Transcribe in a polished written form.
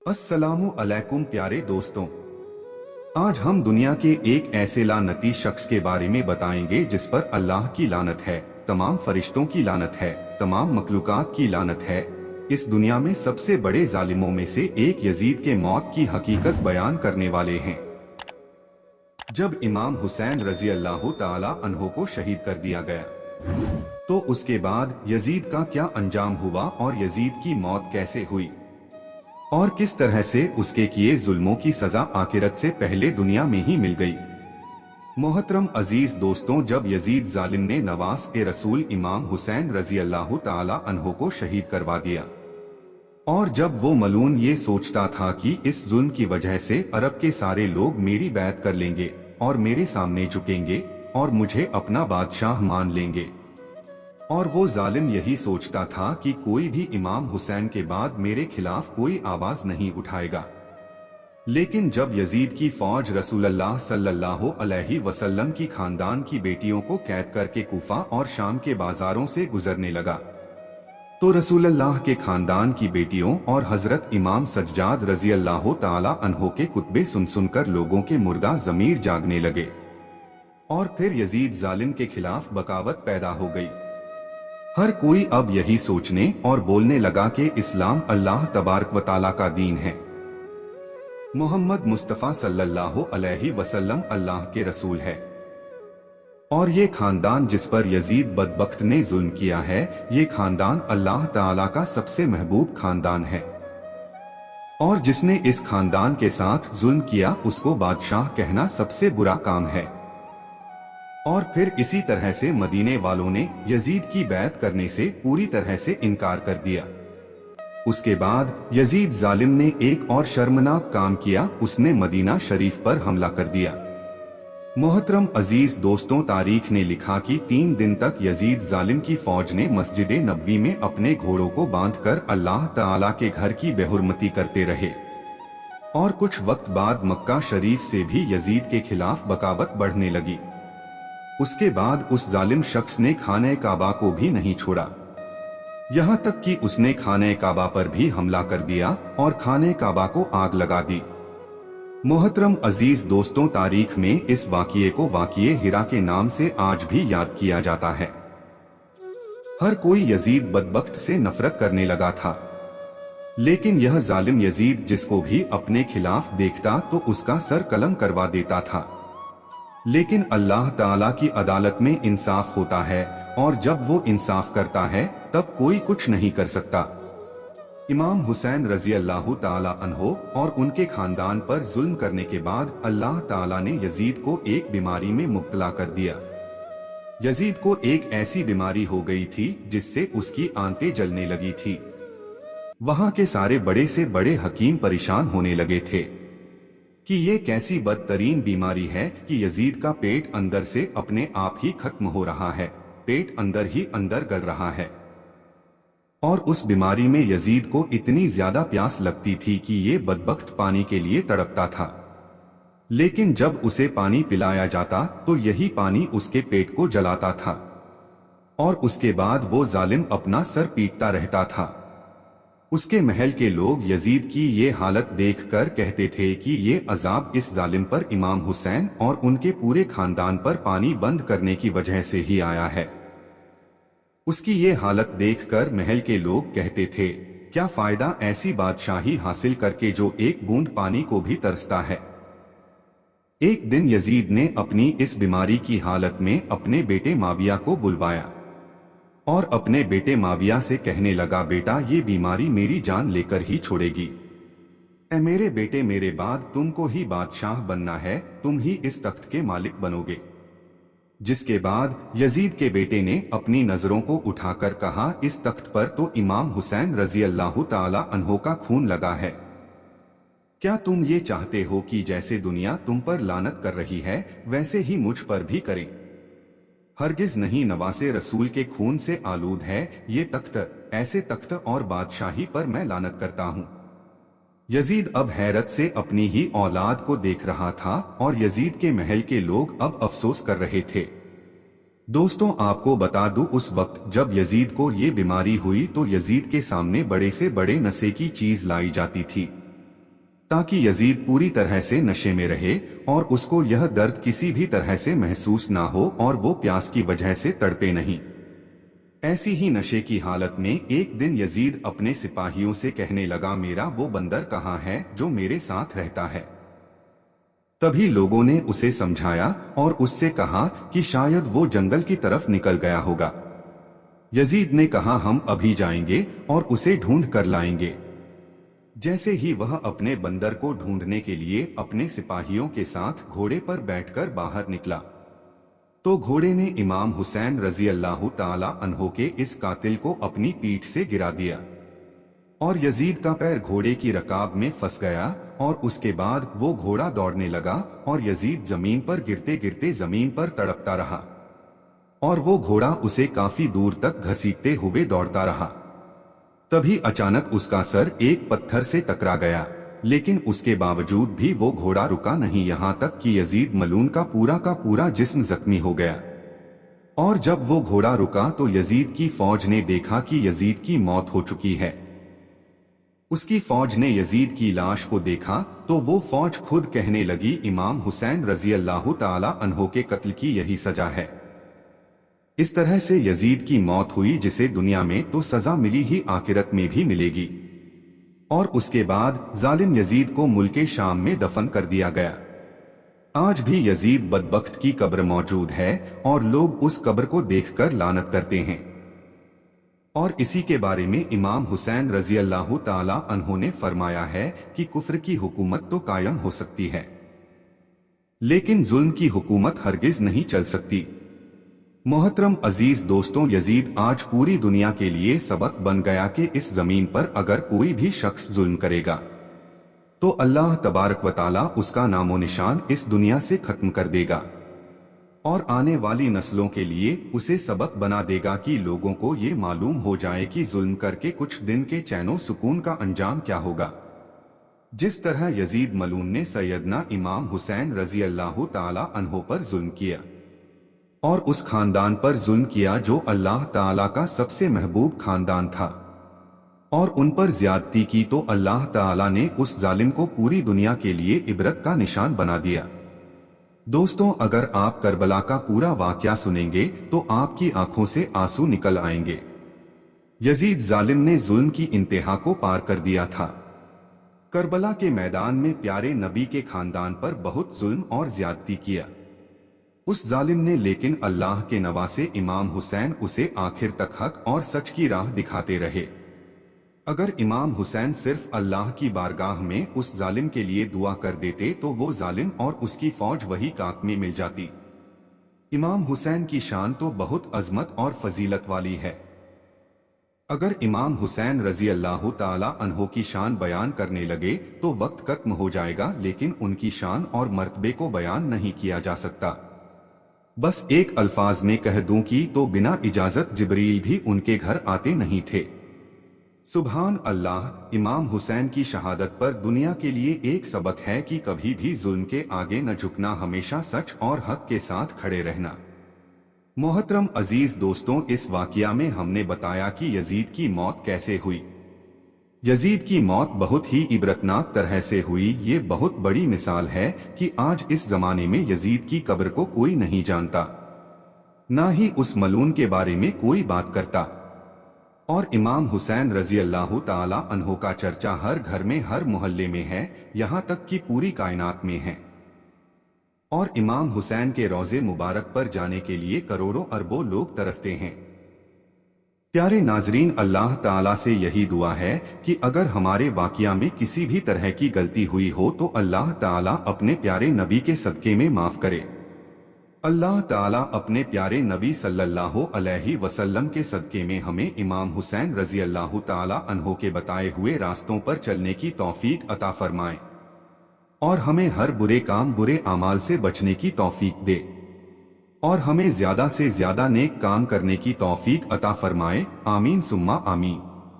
अस्सलामु अलैकुम प्यारे दोस्तों, आज हम दुनिया के एक ऐसे लानती शख्स के बारे में बताएंगे जिस पर अल्लाह की लानत है, तमाम फरिश्तों की लानत है, तमाम मखलूकात की लानत है। इस दुनिया में सबसे बड़े जालिमों में से एक यजीद के मौत की हकीकत बयान करने वाले हैं। जब इमाम हुसैन रजी अल्लाह ताला अन्हो को शहीद कर दिया गया, तो उसके बाद यजीद का क्या अंजाम हुआ और यजीद की मौत कैसे हुई और किस तरह से उसके किए जुल्मों की सजा आखिरत से पहले दुनिया में ही मिल गई। मोहतरम अजीज दोस्तों, जब यजीद जालिम ने नवास ए रसूल इमाम हुसैन रजी अल्लाह ताला अन्हो को शहीद करवा दिया और जब वो मलून ये सोचता था कि इस जुल्म की वजह से अरब के सारे लोग मेरी बैत कर लेंगे और मेरे सामने झुकेंगे और मुझे अपना बादशाह मान लेंगे, और वो जालिम यही सोचता था कि कोई भी इमाम हुसैन के बाद मेरे खिलाफ कोई आवाज नहीं उठाएगा। लेकिन जब यजीद की फौज रसूलुल्लाह सल्लल्लाहु अलैहि वसल्लम की खानदान की बेटियों को कैद करके कूफा और शाम के बाजारों से गुजरने लगा, तो रसूलुल्लाह के खानदान की बेटियों और हजरत इमाम सज्जाद रजी अल्लाह ताला अन्हो के कुतबे सुन सुनकर लोगों के मुर्दा जमीर जागने लगे और फिर यजीद जालिम के खिलाफ बगावत पैदा हो गई। हर कोई अब यही सोचने और बोलने लगा कि इस्लाम अल्लाह तबारक व तआला का दीन है, मोहम्मद मुस्तफ़ा सल्लल्लाहु अलैहि वसल्लम अल्लाह के रसूल है, और ये खानदान जिस पर यजीद बदबख्त ने जुल्म किया है, ये खानदान अल्लाह ताला का सबसे महबूब खानदान है, और जिसने इस खानदान के साथ जुल्म किया उसको बादशाह कहना सबसे बुरा काम है। और फिर इसी तरह से मदीने वालों ने यजीद की बैत करने से पूरी तरह से इनकार कर दिया। उसके बाद यजीद जालिम ने एक और शर्मनाक काम किया, उसने मदीना शरीफ पर हमला कर दिया। मोहतरम अजीज दोस्तों, तारीख ने लिखा कि 3 दिन तक यजीद जालिम की फौज ने मस्जिद नबवी में अपने घोड़ों को बांधकर अल्लाह ताला के घर की बेहुरमती करते रहे, और कुछ वक्त बाद मक्का शरीफ से भी यजीद के खिलाफ बगावत बढ़ने लगी। उसके बाद उस जालिम शख्स ने खाने काबा को भी नहीं छोड़ा, यहाँ तक कि उसने खाने काबा पर भी हमला कर दिया और खाने काबा को आग लगा दी। मोहतरम अजीज दोस्तों, तारीख में इस वाक़ये को वाक़ये हिरा के नाम से आज भी याद किया जाता है। हर कोई यजीद बदबख्त से नफरत करने लगा था, लेकिन यह जालिम यजीद जिसको भी अपने खिलाफ देखता तो उसका सर कलम करवा देता था। लेकिन अल्लाह ताला की अदालत में इंसाफ होता है, और जब वो इंसाफ करता है तब कोई कुछ नहीं कर सकता। इमाम हुसैन रजी अल्लाह ताला अन्हो और उनके खानदान पर जुल्म करने के बाद अल्लाह ताला ने यजीद को एक बीमारी में मुब्तला कर दिया। यजीद को एक ऐसी बीमारी हो गई थी जिससे उसकी आंतें जलने लगी थी। वहां के सारे बड़े से बड़े हकीम परेशान होने लगे थे कि ये कैसी बदतरीन बीमारी है कि यजीद का पेट अंदर से अपने आप ही खत्म हो रहा है, पेट अंदर ही अंदर गल रहा है। और उस बीमारी में यजीद को इतनी ज्यादा प्यास लगती थी कि ये बदबख्त पानी के लिए तड़पता था, लेकिन जब उसे पानी पिलाया जाता तो यही पानी उसके पेट को जलाता था, और उसके बाद वो जालिम अपना सर पीटता रहता था। उसके महल के लोग यजीद की ये हालत देखकर कहते थे कि ये अजाब इस जालिम पर इमाम हुसैन और उनके पूरे खानदान पर पानी बंद करने की वजह से ही आया है। उसकी ये हालत देखकर महल के लोग कहते थे, क्या फायदा ऐसी बादशाही हासिल करके जो एक बूंद पानी को भी तरसता है। एक दिन यजीद ने अपनी इस बीमारी की हालत में अपने बेटे माविया को बुलवाया और अपने बेटे माविया से कहने लगा, बेटा ये बीमारी मेरी जान लेकर ही छोड़ेगी। ऐ मेरे बेटे, मेरे बाद तुमको ही बादशाह बनना है, तुम ही इस तख्त के मालिक बनोगे। जिसके बाद यजीद के बेटे ने अपनी नजरों को उठाकर कहा, इस तख्त पर तो इमाम हुसैन रजी अल्लाह ताला अन्हो का खून लगा है। क्या तुम ये चाहते हो कि जैसे दुनिया तुम पर लानत कर रही है वैसे ही मुझ पर भी करे? हरगिज नहीं, नवासे रसूल के खून से आलूद है ये तख्त, ऐसे तख्त और बादशाही पर मैं लानत करता हूँ। यजीद अब हैरत से अपनी ही औलाद को देख रहा था और यजीद के महल के लोग अब अफसोस कर रहे थे। दोस्तों, आपको बता दूं, उस वक्त जब यजीद को ये बीमारी हुई तो यजीद के सामने बड़े से बड़े नशे की चीज लाई जाती थी। ताकि यजीद पूरी तरह से नशे में रहे और उसको यह दर्द किसी भी तरह से महसूस ना हो और वो प्यास की वजह से तड़पे नहीं। ऐसी ही नशे की हालत में एक दिन यजीद अपने सिपाहियों से कहने लगा, मेरा वो बंदर कहाँ है जो मेरे साथ रहता है। तभी लोगों ने उसे समझाया और उससे कहा कि शायद वो जंगल की तरफ निकल गया होगा। यजीद ने कहा, हम अभी जाएंगे और उसे ढूंढ कर लाएंगे। जैसे ही वह अपने बंदर को ढूंढने के लिए अपने सिपाहियों के साथ घोड़े पर बैठकर बाहर निकला तो घोड़े ने इमाम हुसैन रजी अल्लाह ताला अन्हो के इस कातिल को अपनी पीठ से गिरा दिया और यजीद का पैर घोड़े की रकाब में फंस गया और उसके बाद वो घोड़ा दौड़ने लगा और यजीद जमीन पर गिरते गिरते जमीन पर तड़पता रहा और वो घोड़ा उसे काफी दूर तक घसीटते हुए दौड़ता रहा। तभी अचानक उसका सर एक पत्थर से टकरा गया, लेकिन उसके बावजूद भी वो घोड़ा रुका नहीं, यहाँ तक कि यजीद मलून का पूरा जिस्म जख्मी हो गया। और जब वो घोड़ा रुका तो यजीद की फौज ने देखा कि यजीद की मौत हो चुकी है। उसकी फौज ने यजीद की लाश को देखा तो वो फौज खुद कहने लगी, इमाम हुसैन रजी अल्लाह ताला अन्हो के कत्ल की यही सजा है। इस तरह से यजीद की मौत हुई, जिसे दुनिया में तो सजा मिली ही आखिरत में भी मिलेगी। और उसके बाद जालिम यजीद को मुल्के शाम में दफन कर दिया गया। आज भी यजीद बदबख्त की कब्र मौजूद है और लोग उस कब्र को देखकर लानत करते हैं। और इसी के बारे में इमाम हुसैन रजी अल्लाह ताला अन्हो ने फरमाया है कि कुफ्र की हुकूमत तो कायम हो सकती है, लेकिन जुल्म की हुकूमत हरगिज नहीं चल सकती। मोहतरम अजीज दोस्तों, यजीद आज पूरी दुनिया के लिए सबक बन गया कि इस जमीन पर अगर कोई भी शख्स जुल्म करेगा तो अल्लाह तबारक व ताला उसका नामो निशान इस दुनिया से खत्म कर देगा और आने वाली नस्लों के लिए उसे सबक बना देगा कि लोगों को ये मालूम हो जाए कि जुल्म करके कुछ दिन के चैनो सुकून का अंजाम क्या होगा। जिस तरह यजीद मलून ने सैयदना इमाम हुसैन रजी अल्लाह ताला अन्हो पर जुल्म किया और उस खानदान पर जुल्म किया जो अल्लाह ताला का सबसे महबूब खानदान था और उन पर ज्यादती की, तो अल्लाह ताला ने उस जालिम को पूरी दुनिया के लिए इबरत का निशान बना दिया। दोस्तों, अगर आप करबला का पूरा वाकया सुनेंगे तो आपकी आंखों से आंसू निकल आएंगे। यजीद जालिम ने जुल्म की इंतहा को पार कर दिया था। करबला के मैदान में प्यारे नबी के खानदान पर बहुत जुल्म और ज्यादती किया उस जालिम ने, लेकिन अल्लाह के नवासे इमाम हुसैन उसे आखिर तक हक और सच की राह दिखाते रहे। अगर इमाम हुसैन सिर्फ अल्लाह की बारगाह में उस जालिम के लिए दुआ कर देते तो वो जालिम और उसकी फौज वही काक में मिल जाती। इमाम हुसैन की शान तो बहुत अजमत और फजीलत वाली है। अगर इमाम हुसैन रजी अल्लाह ताला अन्हो की शान बयान करने लगे तो वक्त खत्म हो जाएगा, लेकिन उनकी शान और मर्तबे को बयान नहीं किया जा सकता। बस एक अल्फाज में कह दूं कि तो बिना इजाजत जिब्रील भी उनके घर आते नहीं थे। सुभान अल्लाह। इमाम हुसैन की शहादत पर दुनिया के लिए एक सबक है कि कभी भी जुल्म के आगे न झुकना, हमेशा सच और हक के साथ खड़े रहना। मोहतरम अजीज दोस्तों, इस वाकया में हमने बताया कि यजीद की मौत कैसे हुई। यजीद की मौत बहुत ही इबरतनाक तरह से हुई। ये बहुत बड़ी मिसाल है कि आज इस जमाने में यजीद की कब्र को कोई नहीं जानता, ना ही उस मलून के बारे में कोई बात करता। और इमाम हुसैन रजी अल्लाह ताला अन्हो का चर्चा हर घर में, हर मोहल्ले में है, यहाँ तक कि पूरी कायनात में है। और इमाम हुसैन के रोजे मुबारक पर जाने के लिए करोड़ों अरबों लोग तरसते हैं। प्यारे नाजरीन, अल्लाह ताला से यही दुआ है कि अगर हमारे वाकया में किसी भी तरह की गलती हुई हो तो अल्लाह ताला अपने प्यारे नबी के सदके में माफ करे। अल्लाह ताला अपने प्यारे नबी सल्लल्लाहु अलैहि वसल्लम के सदके में हमें इमाम हुसैन रजी अल्लाह ताला अन्हो के बताए हुए रास्तों पर चलने की तौफीक अता फरमाए और हमें हर बुरे काम, बुरे अमाल से बचने की तौफीक दे और हमें ज्यादा से ज्यादा नेक काम करने की तौफीक अता फरमाए। आमीन सुम्मा आमीन।